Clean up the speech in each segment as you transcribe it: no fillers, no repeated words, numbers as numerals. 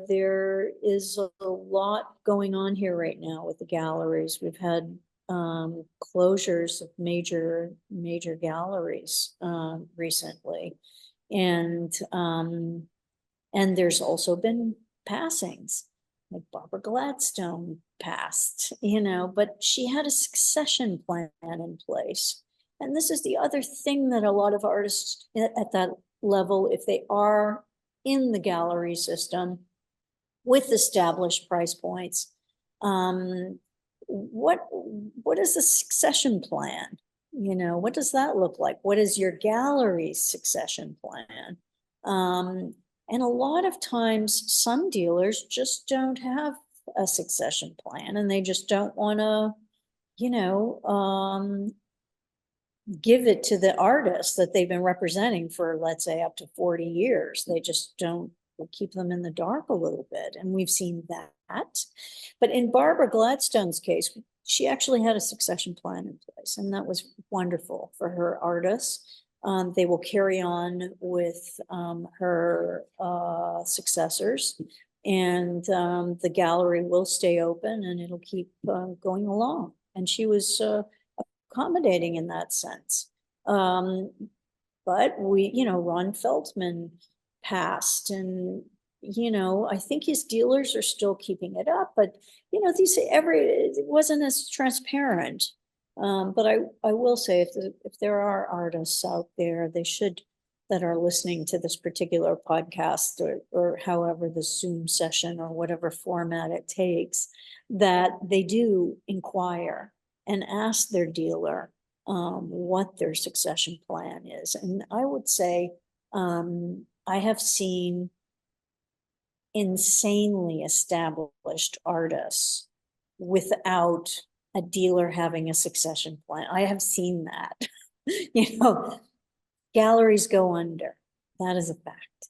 there is a lot going on here right now with the galleries. We've had closures of major galleries recently, and there's also been passings, like Barbara Gladstone passed, but she had a succession plan in place. And this is the other thing that a lot of artists at that level, if they are in the gallery system with established price points, what is the succession plan? What does that look like? What is your gallery's succession plan? And a lot of times some dealers just don't have a succession plan, and they just don't want to, give it to the artist that they've been representing for, let's say, up to 40 years. They just don't, keep them in the dark a little bit. And we've seen that. But in Barbara Gladstone's case, she actually had a succession plan in place, and that was wonderful for her artists. They will carry on with her successors, and the gallery will stay open, and it'll keep going along. And she was accommodating in that sense. But Ron Feldman passed, and I think his dealers are still keeping it up, but it wasn't as transparent. But I will say, if there are artists out there, that are listening to this particular podcast, or however the Zoom session or whatever format it takes, that they do inquire and ask their dealer what their succession plan is. And I would say I have seen insanely established artists without a dealer having a succession plan. I have seen that. Galleries go under. That is a fact.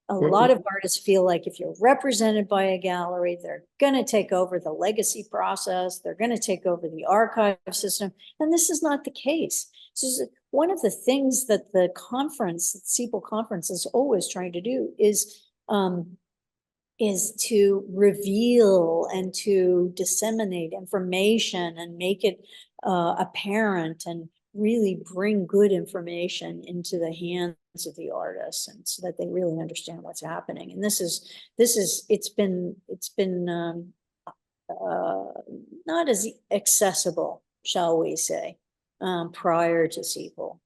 A lot of artists feel like if you're represented by a gallery, they're going to take over the legacy process. They're going to take over the archive system. And this is not the case. This is one of the things that the CEPL conference is always trying to do is to reveal and to disseminate information and make it apparent, and really bring good information into the hands of the artists, and so that they really understand what's happening. And it's been not as accessible, shall we say, prior to CEPL.